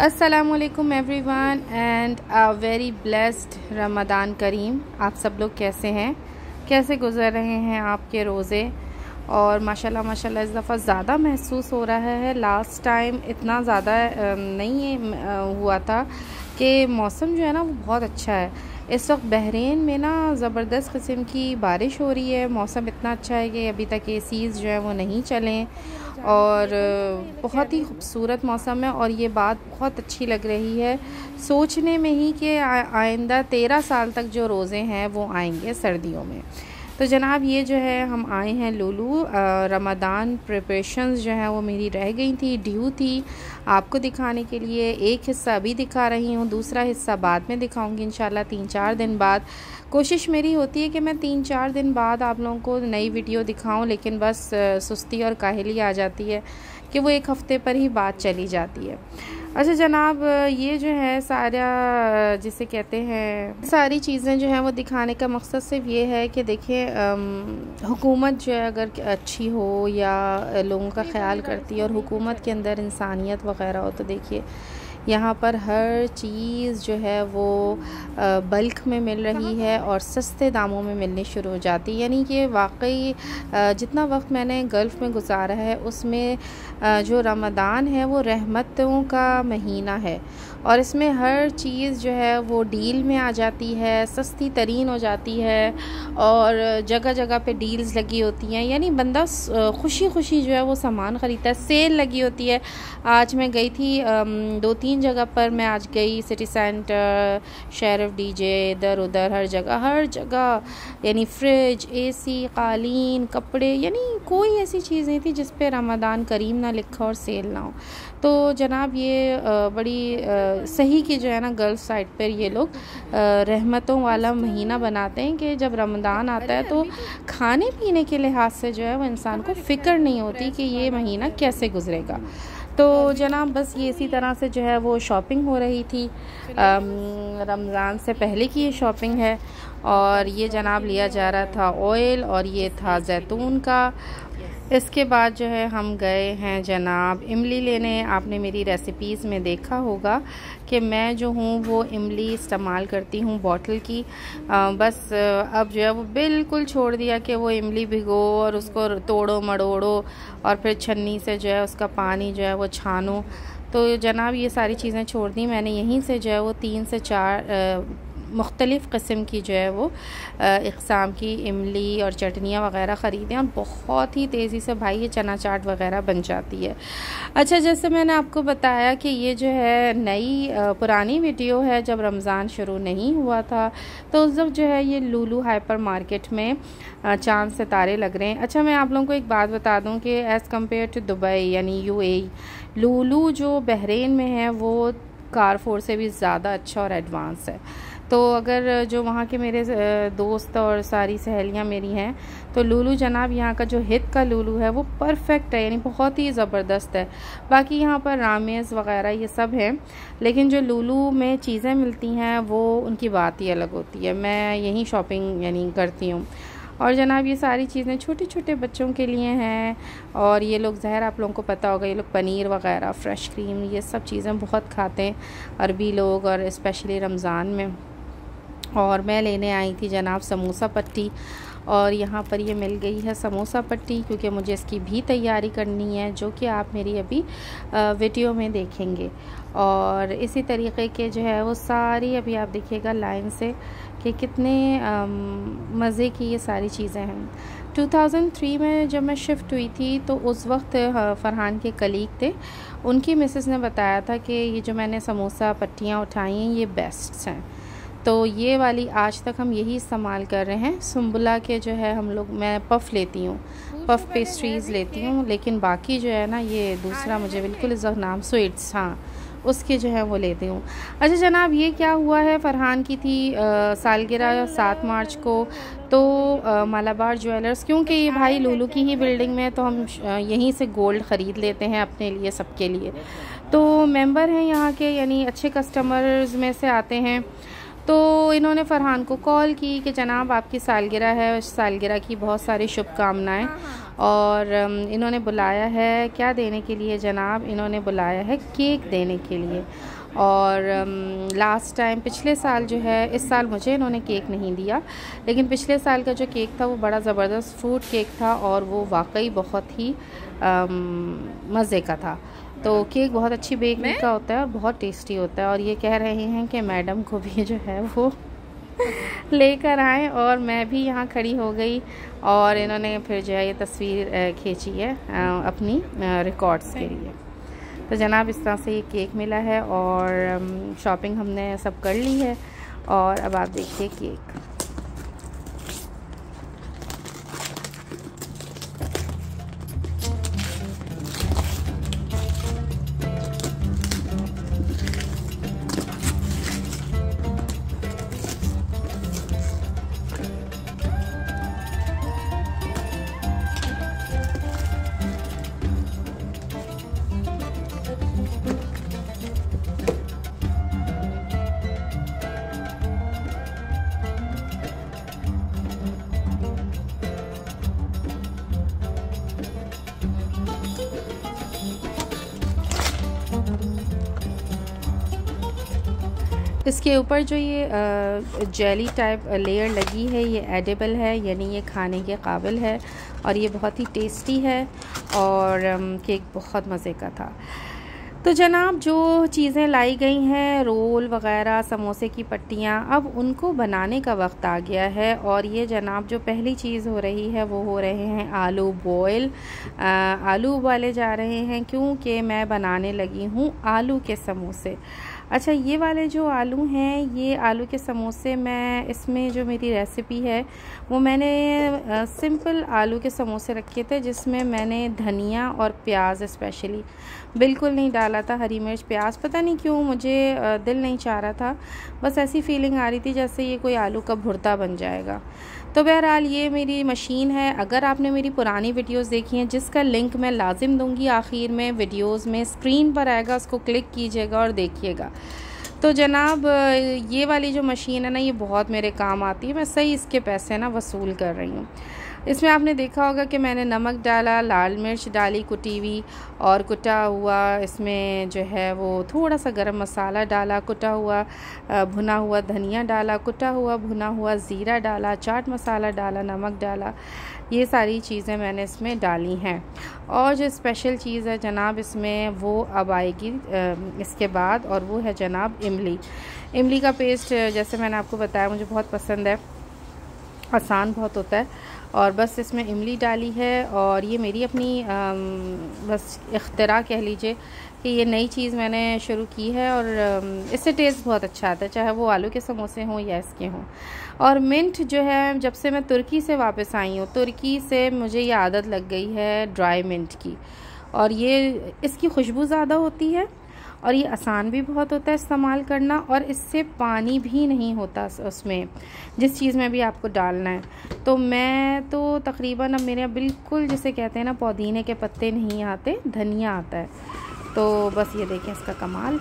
अस्सलामुअलैकुम everyone and a very blessed Ramzan Kareem. आप सब लोग कैसे हैं, कैसे गुज़र रहे हैं आपके रोज़े। और माशाल्लाह माशाल्लाह इस दफ़ा ज़्यादा महसूस हो रहा है। लास्ट टाइम इतना ज़्यादा नहीं हुआ था कि मौसम जो है ना वो बहुत अच्छा है। इस वक्त बहरीन में ना ज़बरदस्त किस्म की बारिश हो रही है। मौसम इतना अच्छा है कि अभी तक एसीज़ जो है वो नहीं चलें और बहुत ही खूबसूरत मौसम है। और ये बात बहुत अच्छी लग रही है सोचने में ही कि आइंदा 13 साल तक जो रोज़े हैं वो आएंगे सर्दियों में। तो जनाब ये जो है हम आए हैं लुलू। रमज़ान प्रिपरेशंस जो हैं वो मेरी रह गई थी, ड्यू थी आपको दिखाने के लिए। एक हिस्सा अभी दिखा रही हूँ, दूसरा हिस्सा बाद में दिखाऊंगी इंशाल्लाह 3-4 दिन बाद। कोशिश मेरी होती है कि मैं 3-4 दिन बाद आप लोगों को नई वीडियो दिखाऊं, लेकिन बस सुस्ती और काहली आ जाती है कि वो एक हफ़्ते पर ही बात चली जाती है। अच्छा जनाब, ये जो है सारा जिसे कहते हैं सारी चीज़ें जो हैं वो दिखाने का मकसद सिर्फ ये है कि देखिए हुकूमत जो है अगर अच्छी हो या लोगों का ख्याल करती है और हुकूमत के अंदर इंसानियत वगैरह हो, तो देखिए यहाँ पर हर चीज़ जो है वो बल्क में मिल रही है और सस्ते दामों में मिलनी शुरू हो जाती है। यानी कि वाकई जितना वक्त मैंने गल्फ़ में गुजारा है उसमें जो रमज़ान है वो रहमतों का महीना है और इसमें हर चीज़ जो है वो डील में आ जाती है, सस्ती तरीन हो जाती है और जगह जगह पे डील्स लगी होती हैं। यानी बंदा खुशी खुशी जो है वो सामान ख़रीदता है। सेल लगी होती है। आज मैं गई थी 2-3 जगह पर, मैं आज गई सिटी सेंटर, शेरिफ डीजे, इधर उधर हर जगह यानी फ्रिज, एसी, कालीन, कपड़े, यानी कोई ऐसी चीज़ नहीं थी जिस पे रमज़ान करीम ना लिखा और सेल ना हो। तो जनाब ये बड़ी सही की जो है ना गल्फ़ साइड पर ये लोग रहमतों वाला महीना बनाते हैं कि जब रमज़ान आता है तो खाने पीने के लिहाज से जो है वो इंसान को फ़िक्र नहीं होती कि ये महीना कैसे गुजरेगा। तो जनाब बस ये इसी तरह से जो है वो शॉपिंग हो रही थी। रमज़ान से पहले की ये शॉपिंग है। और ये जनाब लिया जा रहा था ऑयल और ये था जैतून का। इसके बाद जो है हम गए हैं जनाब इमली लेने। आपने मेरी रेसिपीज़ में देखा होगा कि मैं जो हूँ वो इमली इस्तेमाल करती हूँ बॉटल की। बस अब जो है वो बिल्कुल छोड़ दिया कि वो इमली भिगो और उसको तोड़ो मड़ोड़ो और फिर छन्नी से जो है उसका पानी जो है वो छानो। तो जनाब ये सारी चीज़ें छोड़ दी मैंने। यहीं से जो है वो 3 से 4 मुख्तलिफ़ किस्म की जो है वो इक़साम की इमली और चटनियाँ वग़ैरह ख़रीदें और बहुत ही तेज़ी से भाई ये चना चाट वग़ैरह बन जाती है। अच्छा, जैसे मैंने आपको बताया कि ये जो है नई पुरानी वीडियो है, जब रमज़ान शुरू नहीं हुआ था तो उस वक्त जो है ये लुलू हाइपर मार्केट में चांद सितारे लग रहे हैं। अच्छा, मैं आप लोगों को एक बात बता दूं कि एज़ कम्पेयर टू दुबई यानी UAE, लुलू जो बहरीन में है वो कारफोर से भी ज़्यादा अच्छा और एडवांस है। तो अगर जो वहाँ के मेरे दोस्त और सारी सहेलियाँ मेरी हैं तो लुलू जनाब यहाँ का जो हित का लुलू है वो परफेक्ट है, यानी बहुत ही ज़बरदस्त है। बाकी यहाँ पर रामेज़ वगैरह ये सब हैं, लेकिन जो लुलू में चीज़ें मिलती हैं वो उनकी बात ही अलग होती है। मैं यहीं शॉपिंग यानी करती हूँ। और जनाब ये सारी चीज़ें छोटे छोटे बच्चों के लिए हैं। और ये लोग ज़हर आप लोगों को पता होगा, ये लोग पनीर वगैरह, फ्रेश क्रीम, ये सब चीज़ें बहुत खाते हैं अरबी लोग और स्पेशली रमज़ान में। और मैं लेने आई थी जनाब समोसा पट्टी और यहाँ पर ये मिल गई है समोसा पट्टी, क्योंकि मुझे इसकी भी तैयारी करनी है जो कि आप मेरी अभी वीडियो में देखेंगे। और इसी तरीके के जो है वो सारी अभी आप देखिएगा लाइन से कि कितने मज़े की ये सारी चीज़ें हैं। 2003 में जब मैं शिफ्ट हुई थी तो उस वक्त फ़रहान के कलीग थे, उनकी मिसेस ने बताया था कि ये जो मैंने समोसा पट्टियाँ उठाई हैं ये बेस्ट हैं। तो ये वाली आज तक हम यही इस्तेमाल कर रहे हैं। सुम्बुला के जो है मैं पफ़ लेती हूँ, पफ़ पेस्ट्रीज़ लेती हूँ, लेकिन बाकी जो है ना ये दूसरा मुझे बिल्कुल इसका नाम स्वीट्स, हाँ उसके जो है वो लेती हूँ। अच्छा जनाब, ये क्या हुआ है, फ़रहान की थी सालगिरह 7 मार्च को, तो मालाबार ज्वेलर्स, क्योंकि ये भाई लुलू की ही बिल्डिंग में है तो हम यहीं से गोल्ड ख़रीद लेते हैं अपने लिए, सबके लिए। तो मेंबर हैं यहाँ के, यानी अच्छे कस्टमर्स में से आते हैं। तो इन्होंने फ़रहान को कॉल की कि जनाब आपकी सालगिरह है, उस सालगिरह की बहुत सारी शुभकामनाएं, और इन्होंने बुलाया है क्या देने के लिए जनाब, इन्होंने बुलाया है केक देने के लिए। और लास्ट टाइम पिछले साल जो है, इस साल मुझे इन्होंने केक नहीं दिया, लेकिन पिछले साल का जो केक था वो बड़ा ज़बरदस्त फ्रूट केक था और वो वाकई बहुत ही मज़े का था। तो केक बहुत अच्छी बेकरी का होता है और बहुत टेस्टी होता है। और ये कह रहे हैं कि मैडम को भी जो है वो लेकर आएँ, और मैं भी यहाँ खड़ी हो गई और इन्होंने फिर जो है ये तस्वीर खींची है अपनी रिकॉर्ड्स के लिए। तो जनाब इस तरह से ये केक मिला है और शॉपिंग हमने सब कर ली है। और अब आप देखिए केक। इसके ऊपर जो ये जेली टाइप लेयर लगी है ये एडिबल है, यानी ये खाने के काबिल है और ये बहुत ही टेस्टी है और केक बहुत मज़े का था। तो जनाब जो चीज़ें लाई गई हैं, रोल वग़ैरह, समोसे की पट्टियाँ, अब उनको बनाने का वक्त आ गया है। और ये जनाब जो पहली चीज़ हो रही है वो हो रहे हैं आलू बॉयल। आलू उबाले जा रहे हैं क्योंकि मैं बनाने लगी हूँ आलू के समोसे। अच्छा, ये वाले जो आलू हैं, ये आलू के समोसे मैं, इसमें जो मेरी रेसिपी है वो मैंने सिंपल आलू के समोसे रखे थे जिसमें मैंने धनिया और प्याज स्पेशली बिल्कुल नहीं डाला था। हरी मिर्च, प्याज, पता नहीं क्यों मुझे दिल नहीं चाह रहा था, बस ऐसी फीलिंग आ रही थी जैसे ये कोई आलू का भुर्ता बन जाएगा। तो बहरहाल ये मेरी मशीन है। अगर आपने मेरी पुरानी वीडियोस देखी हैं जिसका लिंक मैं लाजिम दूंगी आखिर में वीडियोस में, स्क्रीन पर आएगा, उसको क्लिक कीजिएगा और देखिएगा। तो जनाब ये वाली जो मशीन है ना, ये बहुत मेरे काम आती है। मैं सही इसके पैसे ना वसूल कर रही हूँ। इसमें आपने देखा होगा कि मैंने नमक डाला, लाल मिर्च डाली कुटी हुई, और कुटा हुआ इसमें जो है वो थोड़ा सा गरम मसाला डाला, कुटा हुआ भुना हुआ धनिया डाला, कुटा हुआ भुना हुआ ज़ीरा डाला, चाट मसाला डाला, नमक डाला, ये सारी चीज़ें मैंने इसमें डाली हैं। और जो स्पेशल चीज़ है जनाब इसमें वो अब आएगी इसके बाद, और वो है जनाब इमली। इमली का पेस्ट जैसे मैंने आपको बताया मुझे बहुत पसंद है, आसान बहुत होता है। और बस इसमें इमली डाली है, और ये मेरी अपनी बस इख्तिरा कह लीजिए कि ये नई चीज़ मैंने शुरू की है और इससे टेस्ट बहुत अच्छा आता है, चाहे वो आलू के समोसे हों या इसके हों। और मिंट जो है, जब से मैं तुर्की से वापस आई हूँ, तुर्की से मुझे ये आदत लग गई है ड्राई मिंट की, और ये इसकी खुशबू ज़्यादा होती है और ये आसान भी बहुत होता है इस्तेमाल करना, और इससे पानी भी नहीं होता उसमें जिस चीज़ में भी आपको डालना है। तो मैं तो तकरीबन अब मेरे बिल्कुल जिसे कहते हैं ना पुदीने के पत्ते नहीं आते, धनिया आता है। तो बस ये देखें इसका कमाल।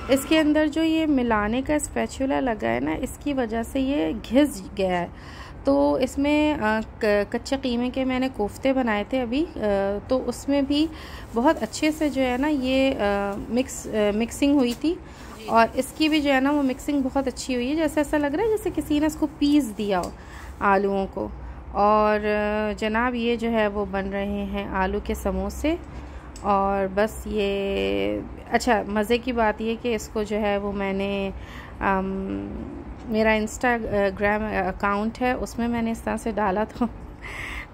इसके अंदर जो ये मिलाने का स्पैचुला लगा है ना, इसकी वजह से ये घिस गया है। तो इसमें कच्चे कीमे के मैंने कोफ्ते बनाए थे अभी, तो उसमें भी बहुत अच्छे से जो है ना ये मिक्सिंग हुई थी, और इसकी भी जो है ना वो मिक्सिंग बहुत अच्छी हुई है। जैसे ऐसा लग रहा है जैसे किसी ने इसको पीस दिया हो आलूओं को। और जनाब ये जो है वो बन रहे हैं आलू के समोसे। और बस ये अच्छा, मज़े की बात ये कि इसको जो है वो मैंने मेरा इंस्टाग्राम अकाउंट है उसमें मैंने इस तरह से डाला, तो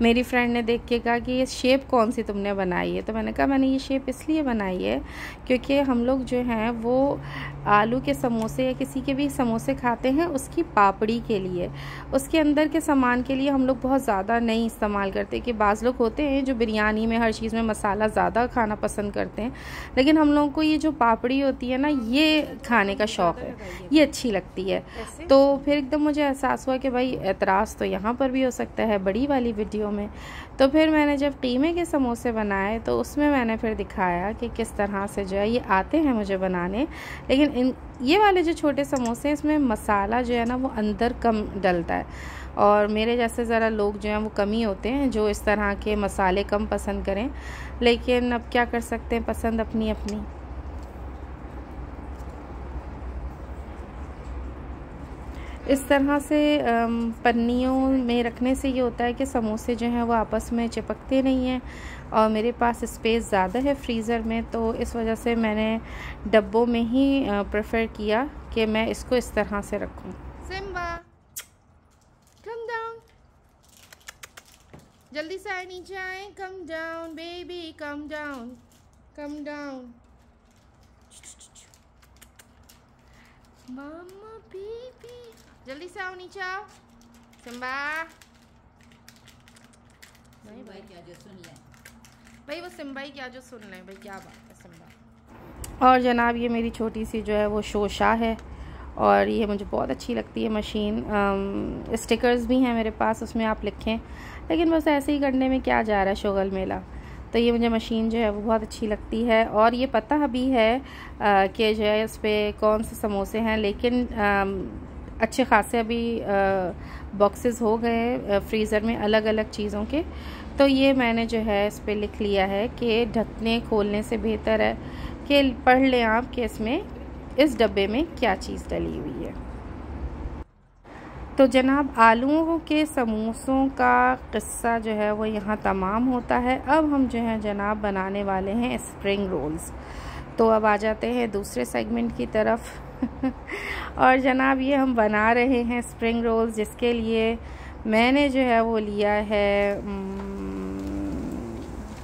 मेरी फ्रेंड ने देख के कहा कि ये शेप कौन सी तुमने बनाई है। तो मैंने कहा मैंने ये शेप इसलिए बनाई है क्योंकि हम लोग जो हैं वो आलू के समोसे या किसी के भी समोसे खाते हैं उसकी पापड़ी के लिए, उसके अंदर के सामान के लिए हम लोग बहुत ज़्यादा नहीं इस्तेमाल करते। कि बाज़ लोग होते हैं जो बिरयानी में हर चीज़ में मसाला ज़्यादा खाना पसंद करते हैं, लेकिन हम लोगों को ये जो पापड़ी होती है ना, ये खाने का शौक़ है, ये अच्छी लगती है। तो फिर एकदम मुझे एहसास हुआ कि भाई एतराज़ तो यहाँ पर भी हो सकता है, बड़ी वाली वीडियो वीडियो में। तो फिर मैंने जब कीमे के समोसे बनाए तो उसमें मैंने फिर दिखाया कि किस तरह से जो है ये आते हैं मुझे बनाने, लेकिन ये वाले जो छोटे समोसे इसमें मसाला जो है ना वो अंदर कम डलता है, और मेरे जैसे ज़रा लोग जो हैं वो कम ही होते हैं जो इस तरह के मसाले कम पसंद करें, लेकिन अब क्या कर सकते हैं, पसंद अपनी अपनी। इस तरह से पन्नियों में रखने से ये होता है कि समोसे जो हैं वो आपस में चिपकते नहीं हैं, और मेरे पास स्पेस ज़्यादा है फ्रीज़र में, तो इस वजह से मैंने डब्बों में ही प्रेफर किया कि मैं इसको इस तरह से रखूं। सिम्बा कम डाउन, जल्दी से आए, नीचे आए, come down baby, come down, come down मामा बेबी, जल्दी से आओ, नीचे आओ सिम्बा। भाई क्या जो सुन ले, भाई वो सिम्बा ही क्या जो सुन ले, भाई क्या बात है सिम्बा। और जनाब ये मेरी छोटी सी जो है वो शोशा है, और ये मुझे बहुत अच्छी लगती है मशीन। स्टिकर्स भी हैं मेरे पास, उसमें आप लिखें, लेकिन बस ऐसे ही करने में क्या जा रहा है शोगल मेला। तो ये मुझे मशीन जो है वो बहुत अच्छी लगती है, और ये पता भी है कि जो है इस पर कौन से समोसे हैं, लेकिन अच्छे खासे अभी बॉक्सेस हो गए फ्रीज़र में अलग अलग चीज़ों के। तो ये मैंने जो है इस पर लिख लिया है कि ढकने खोलने से बेहतर है कि पढ़ लें आप कि इसमें इस डब्बे में क्या चीज़ डली हुई है। तो जनाब आलूओं के समोसों का किस्सा जो है वो यहाँ तमाम होता है। अब हम जो है जनाब बनाने वाले हैं स्प्रिंग रोल्स। तो अब आ जाते हैं दूसरे सेगमेंट की तरफ और जनाब ये हम बना रहे हैं स्प्रिंग रोल्स, जिसके लिए मैंने जो है वो लिया है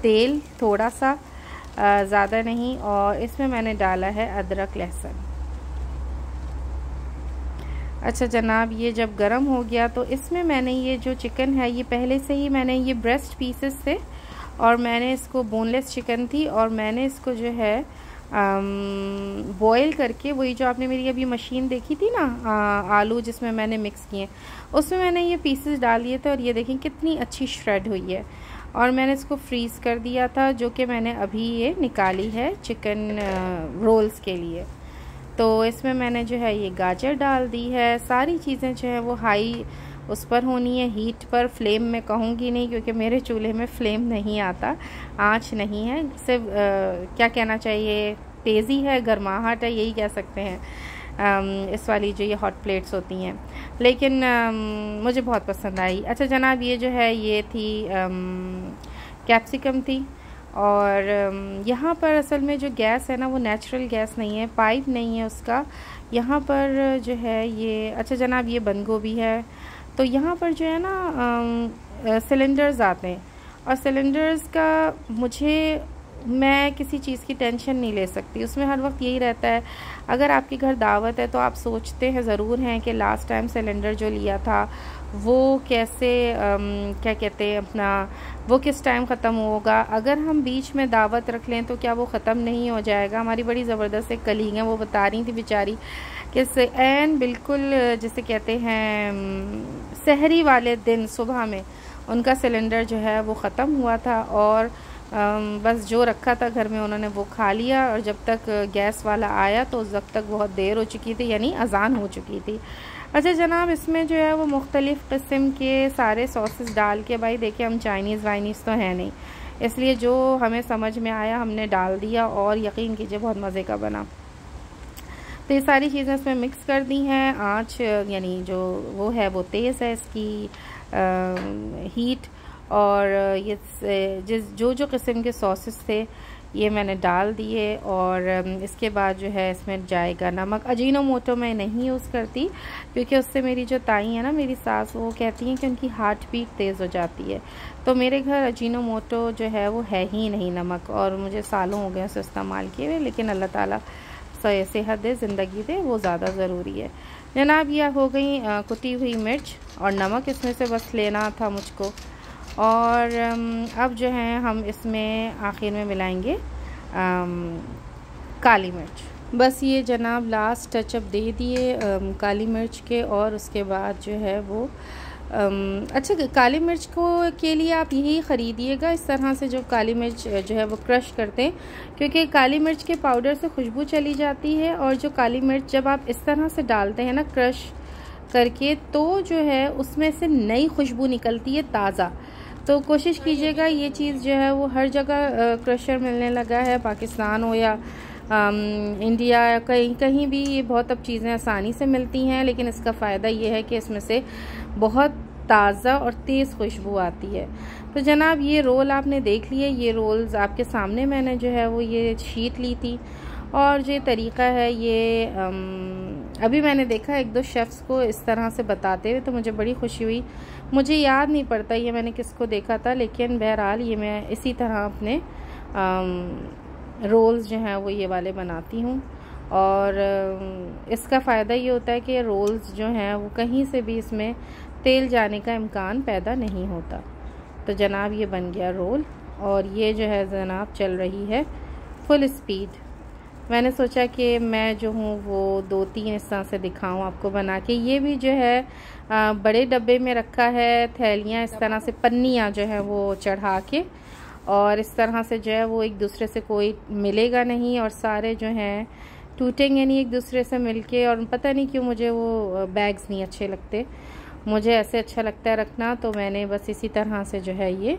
तेल थोड़ा सा, ज़्यादा नहीं, और इसमें मैंने डाला है अदरक लहसुन। अच्छा जनाब ये जब गरम हो गया तो इसमें मैंने ये जो चिकन है ये पहले से ही मैंने ये ब्रेस्ट पीसेस थे, और मैंने इसको बोनलेस चिकन थी, और मैंने इसको जो है बॉईल करके, वही जो आपने मेरी अभी मशीन देखी थी ना आलू जिसमें मैंने मिक्स किए, उसमें मैंने ये पीसेस डाल दिए थे, और ये देखें कितनी अच्छी श्रेड हुई है। और मैंने इसको फ्रीज़ कर दिया था, जो कि मैंने अभी ये निकाली है चिकन रोल्स के लिए। तो इसमें मैंने जो है ये गाजर डाल दी है। सारी चीज़ें जो है वो हाई उस पर होनी है, हीट पर, फ्लेम में कहूँगी नहीं क्योंकि मेरे चूल्हे में फ्लेम नहीं आता, आँच नहीं है, सिर्फ क्या कहना चाहिए, तेज़ी है, गर्माहट है, यही कह सकते हैं इस वाली जो ये हॉट प्लेट्स होती हैं। लेकिन मुझे बहुत पसंद आई। अच्छा जनाब ये जो है ये थी कैप्सिकम थी, और यहाँ पर असल में जो गैस है ना वो नेचुरल गैस नहीं है, पाइप नहीं है उसका, यहाँ पर जो है ये। अच्छा जनाब ये बंद गोभी है। तो यहाँ पर जो है ना सिलेंडर्स आते हैं, और सिलेंडर्स का मैं किसी चीज़ की टेंशन नहीं ले सकती, उसमें हर वक्त यही रहता है। अगर आपके घर दावत है तो आप सोचते हैं ज़रूर हैं कि लास्ट टाइम सिलेंडर जो लिया था वो कैसे क्या कहते हैं अपना, वो किस टाइम ख़त्म होगा। अगर हम बीच में दावत रख लें तो क्या वो ख़त्म नहीं हो जाएगा। हमारी बड़ी ज़बरदस्त एक कलीग हैं, वो बता रही थी बेचारी कि एन बिल्कुल जिसे कहते हैं सहरी वाले दिन सुबह में उनका सिलेंडर जो है वो ख़त्म हुआ था, और बस जो रखा था घर में उन्होंने वो खा लिया, और जब तक गैस वाला आया तो जब तक बहुत देर हो चुकी थी, यानी अजान हो चुकी थी। अच्छा जनाब इसमें जो है वो मुख्तलिफ़ किस्म के सारे सॉसेस डाल के, भाई देखिए हम चाइनीज़ वाइनीज़ तो हैं नहीं, इसलिए जो हमें समझ में आया हमने डाल दिया, और यकीन कीजिए बहुत मज़े का बना। तो ये सारी चीज़ें इसमें मिक्स कर दी हैं। आँच यानी जो वो है वो तेज़ है इसकी हीट, और ये जो किस्म के सॉसेस थे ये मैंने डाल दिए, और इसके बाद जो है इसमें जाएगा नमक। अजीनोमोटो मैं नहीं यूज़ करती क्योंकि उससे मेरी जो ताई है ना, मेरी सास, वो कहती हैं कि उनकी हार्ट बीट तेज़ हो जाती है। तो मेरे घर अजीनोमोटो जो है वो है ही नहीं नमक, और मुझे सालों हो गए उसे इस्तेमाल किए हुए, लेकिन अल्लाह ताला सेहत दे, ज़िंदगी दे, वो ज़्यादा ज़रूरी है। जनाब यह हो गई कुटी हुई मिर्च, और नमक इसमें से बस लेना था मुझको। और अब जो है हम इसमें आखिर में मिलाएंगे काली मिर्च। बस ये जनाब लास्ट टचअप दे दिए काली मिर्च के, और उसके बाद जो है वो अच्छा, काली मिर्च को के लिए आप यही ख़रीदिएगा, इस तरह से जो काली मिर्च जो है वो क्रश करते हैं, क्योंकि काली मिर्च के पाउडर से खुशबू चली जाती है। और जो काली मिर्च जब आप इस तरह से डालते हैं ना क्रश करके, तो जो है उसमें से नई खुशबू निकलती है ताज़ा। तो कोशिश कीजिएगा, ये चीज़ जो है वो हर जगह क्रशर मिलने लगा है, पाकिस्तान हो या इंडिया, कहीं कहीं भी ये बहुत अब चीज़ें आसानी से मिलती हैं। लेकिन इसका फ़ायदा ये है कि इसमें से बहुत ताज़ा और तेज़ खुशबू आती है। तो जनाब ये रोल आपने देख लिए, ये रोल्स आपके सामने मैंने जो है वो ये शीट ली थी। और जो तरीक़ा है ये अभी मैंने देखा एक दो शेफ़्स को इस तरह से बताते हुए, तो मुझे बड़ी खुशी हुई। मुझे याद नहीं पड़ता ये मैंने किसको देखा था, लेकिन बहरहाल ये मैं इसी तरह अपने रोल्स जो हैं वो ये वाले बनाती हूँ। और इसका फ़ायदा ये होता है कि रोल्स जो हैं वो कहीं से भी इसमें तेल जाने का इम्कान पैदा नहीं होता। तो जनाब ये बन गया रोल, और ये जो है जनाब चल रही है फुल स्पीड। मैंने सोचा कि मैं जो हूँ वो 2-3 इस तरह से दिखाऊँ आपको बना के। ये भी जो है बड़े डब्बे में रखा है, थैलियाँ इस तरह से, पन्नियाँ जो है वो चढ़ा के, और इस तरह से जो है वो एक दूसरे से कोई मिलेगा नहीं, और सारे जो हैं टूटेंगे नहीं एक दूसरे से मिलके। और पता नहीं क्यों मुझे वो बैग्स नहीं अच्छे लगते, मुझे ऐसे अच्छा लगता है रखना। तो मैंने बस इसी तरह से जो है ये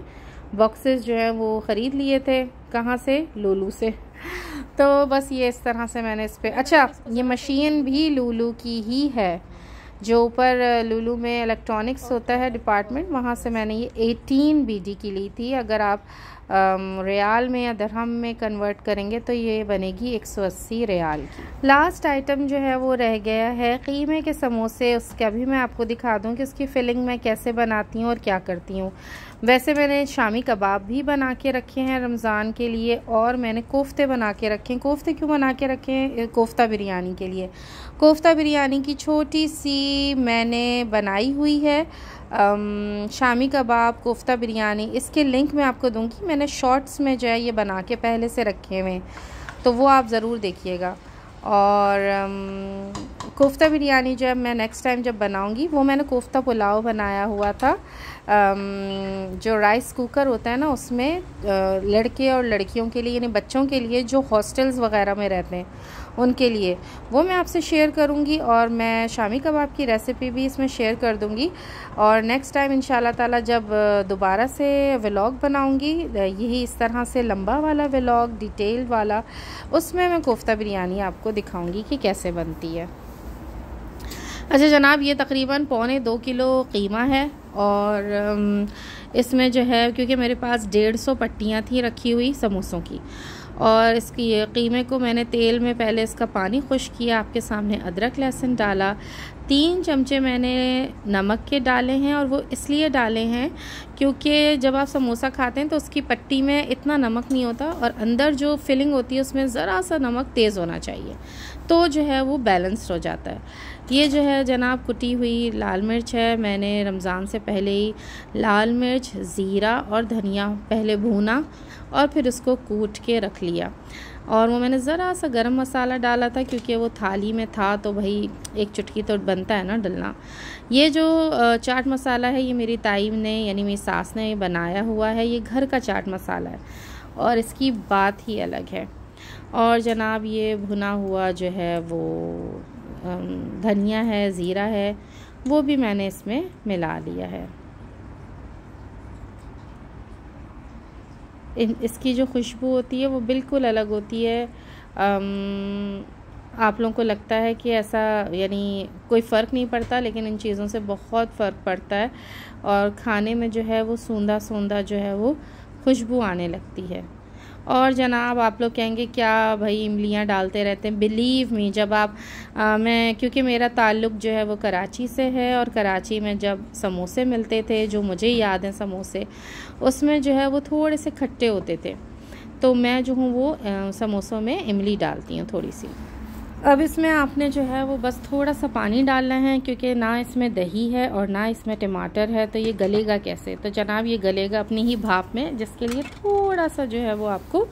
बॉक्सेस जो है वो ख़रीद लिए थे। कहाँ से? लूलू से। तो बस ये इस तरह से मैंने इस पर, अच्छा ये मशीन भी लूलू की ही है, जो ऊपर लूलू में इलेक्ट्रॉनिक्स होता है डिपार्टमेंट, वहाँ से मैंने ये 18 BD की ली थी। अगर आप रियाल में या दरहम में कन्वर्ट करेंगे तो ये बनेगी 180 रियाल की। लास्ट आइटम जो है वो रह गया है कीमे के समोसे। उसका भी मैं आपको दिखा दूं कि उसकी फिलिंग मैं कैसे बनाती हूँ और क्या करती हूँ। वैसे मैंने शामी कबाब भी बना के रखे हैं रमज़ान के लिए, और मैंने कोफ्ते बना के रखे हैं। कोफ्ते क्यों बना के रखे हैं? कोफ्ता बिरयानी के लिए। कोफ्ता बिरयानी की छोटी सी मैंने बनाई हुई है शामी कबाब, कोफ्ता बिरयानी, इसके लिंक मैं आपको दूंगी। मैंने शॉर्ट्स में जो है ये बना के पहले से रखे हुए, तो वो आप ज़रूर देखिएगा। और कोफ्ता बिरयानी जब मैं नेक्स्ट टाइम जब बनाऊंगी, वो मैंने कोफ्ता पुलाव बनाया हुआ था। जो राइस कुकर होता है ना, उसमें लड़के और लड़कियों के लिए, यानी बच्चों के लिए जो हॉस्टल्स वगैरह में रहते हैं उनके लिए, वो मैं आपसे शेयर करूंगी। और मैं शामी कबाब की रेसिपी भी इसमें शेयर कर दूंगी। और नेक्स्ट टाइम इंशाल्लाह ताला जब दोबारा से व्लॉग बनाऊंगी, यही इस तरह से लंबा वाला व्लॉग, डिटेल वाला, उसमें मैं कोफ्ता बिरयानी आपको दिखाऊंगी कि कैसे बनती है। अच्छा जनाब, ये तकरीबन 1.25 किलो कीमा है। और इसमें जो है, क्योंकि मेरे पास 150 पट्टियाँ थी रखी हुई समोसों की, और इसकी कीमे को मैंने तेल में पहले इसका पानी खुश्क किया, आपके सामने अदरक लहसुन डाला, 3 चमचे मैंने नमक के डाले हैं। और वो इसलिए डाले हैं क्योंकि जब आप समोसा खाते हैं तो उसकी पट्टी में इतना नमक नहीं होता, और अंदर जो फिलिंग होती है उसमें ज़रा सा नमक तेज़ होना चाहिए, तो जो है वो बैलेंस्ड हो जाता है। ये जो है जनाब कुटी हुई लाल मिर्च है। मैंने रमज़ान से पहले ही लाल मिर्च, ज़ीरा और धनिया पहले भूना और फिर उसको कूट के रख लिया। और वो मैंने ज़रा सा गरम मसाला डाला था, क्योंकि वो थाली में था, तो भाई एक चुटकी तो बनता है ना डलना। ये जो चाट मसाला है, ये मेरी ताई ने, यानी मेरी सास ने बनाया हुआ है। ये घर का चाट मसाला है और इसकी बात ही अलग है। और जनाब ये भुना हुआ जो है वो धनिया है, ज़ीरा है, वो भी मैंने इसमें मिला लिया है। इसकी जो खुशबू होती है वो बिल्कुल अलग होती है। आप लोगों को लगता है कि ऐसा, यानी कोई फ़र्क नहीं पड़ता, लेकिन इन चीज़ों से बहुत फ़र्क पड़ता है। और खाने में जो है वो सूंधा सूंधा जो है वो खुशबू आने लगती है। और जनाब आप लोग कहेंगे क्या भाई इमलियाँ डालते रहते हैं। बिलीव मी, जब आप मैं, क्योंकि मेरा ताल्लुक़ जो है वो कराची से है, और कराची में जब समोसे मिलते थे, जो मुझे याद हैं समोसे, उसमें जो है वो थोड़े से खट्टे होते थे, तो मैं जो हूँ वो समोसों में इमली डालती हूँ थोड़ी सी। अब इसमें आपने जो है वो बस थोड़ा सा पानी डालना है, क्योंकि ना इसमें दही है और ना इसमें टमाटर है, तो ये गलेगा कैसे। तो जनाब ये गलेगा अपनी ही भाप में, जिसके लिए थोड़ा सा जो है वो आपको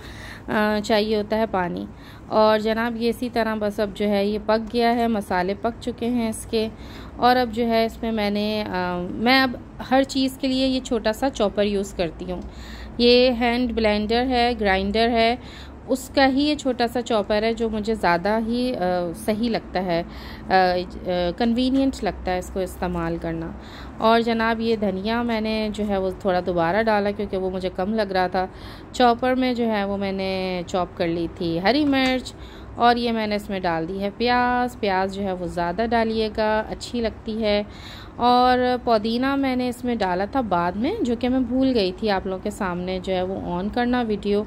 चाहिए होता है पानी। और जनाब ये इसी तरह बस अब जो है ये पक गया है, मसाले पक चुके हैं इसके। और अब जो है इसमें मैं अब हर चीज़ के लिए ये छोटा सा चॉपर यूज़ करती हूँ। ये हैंड ब्लेंडर है, ग्राइंडर है, उसका ही ये छोटा सा चॉपर है जो मुझे ज़्यादा ही सही लगता है, कन्वीनियंट लगता है इसको इस्तेमाल करना। और जनाब ये धनिया मैंने जो है वो थोड़ा दोबारा डाला, क्योंकि वो मुझे कम लग रहा था। चॉपर में जो है वो मैंने चॉप कर ली थी हरी मिर्च, और ये मैंने इसमें डाल दी है प्याज जो है वो ज़्यादा डालिएगा, अच्छी लगती है। और पुदीना मैंने इसमें डाला था बाद में, जो कि मैं भूल गई थी आप लोगों के सामने जो है वो ऑन करना वीडियो।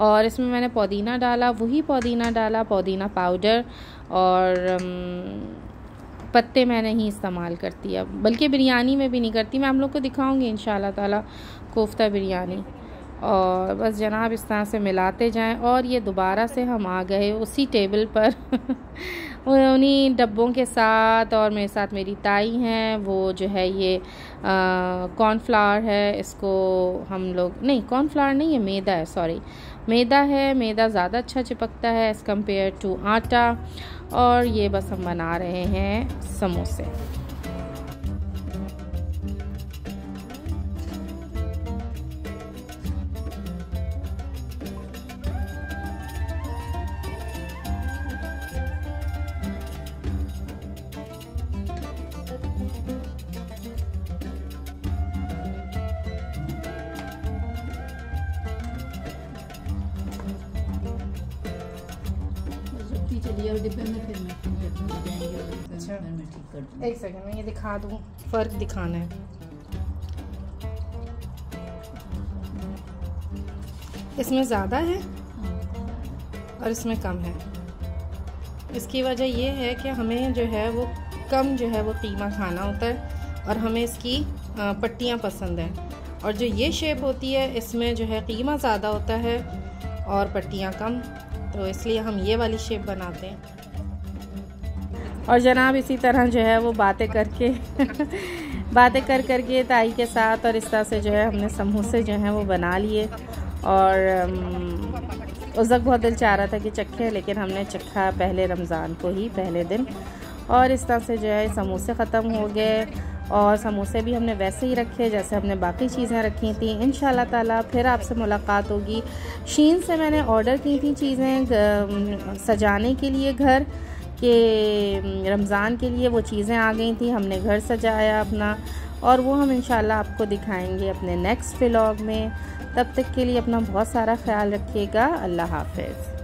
और इसमें मैंने पुदीना डाला, वही पुदीना डाला, पुदीना पाउडर, और पत्ते मैं नहीं इस्तेमाल करती अब, बल्कि बिरयानी में भी नहीं करती। मैं आप लोग को दिखाऊंगी इंशाल्लाह ताला कोफ्ता बिरयानी। और बस जनाब इस तरह से मिलाते जाएं। और ये दोबारा से हम आ गए उसी टेबल पर उन्हीं डब्बों के साथ, और मेरे साथ मेरी ताई हैं। वो जो है ये कॉर्नफ्लावर है, इसको हम लोग नहीं, कॉर्नफ्लावर नहीं, ये मैदा है, सॉरी मैदा है। मैदा ज़्यादा अच्छा चिपकता है एज़ कम्पेयर टू आटा। और ये बस हम बना रहे हैं समोसे। चलिए और डिब्बे में फिर मैं जाएंगे। अच्छा मैं ठीक कर दूँ। एक सेकंड में ये दिखा दूँ, फ़र्क दिखाना है। इसमें ज़्यादा है और इसमें कम है। इसकी वजह ये है कि हमें जो है वो कम जो है वो कीमा खाना होता है, और हमें इसकी पट्टियाँ पसंद हैं। और जो ये शेप होती है इसमें जो है कीमा ज़्यादा होता है और पट्टियाँ कम, तो इसलिए हम ये वाली शेप बनाते हैं। और जनाब इसी तरह जो है वो बातें करके बातें कर करके ताई के साथ, और इस तरह से जो है हमने समोसे जो हैं वो बना लिए। और उस वक्त बहुत दिल चाह रहा था कि चखे, लेकिन हमने चखा पहले रमज़ान को ही, पहले दिन। और इस तरह से जो है समोसे ख़त्म हो गए। और समोसे भी हमने वैसे ही रखे जैसे हमने बाकी चीज़ें रखी थी। इंशाल्लाह ताला फिर आपसे मुलाकात होगी। शीन से मैंने ऑर्डर की थी चीज़ें सजाने के लिए घर के, रमज़ान के लिए वो चीज़ें आ गई थी। हमने घर सजाया अपना, और वो हम इंशाल्लाह आपको दिखाएंगे अपने नेक्स्ट व्लॉग में। तब तक के लिए अपना बहुत सारा ख्याल रखिएगा। अल्लाह हाफ़िज़।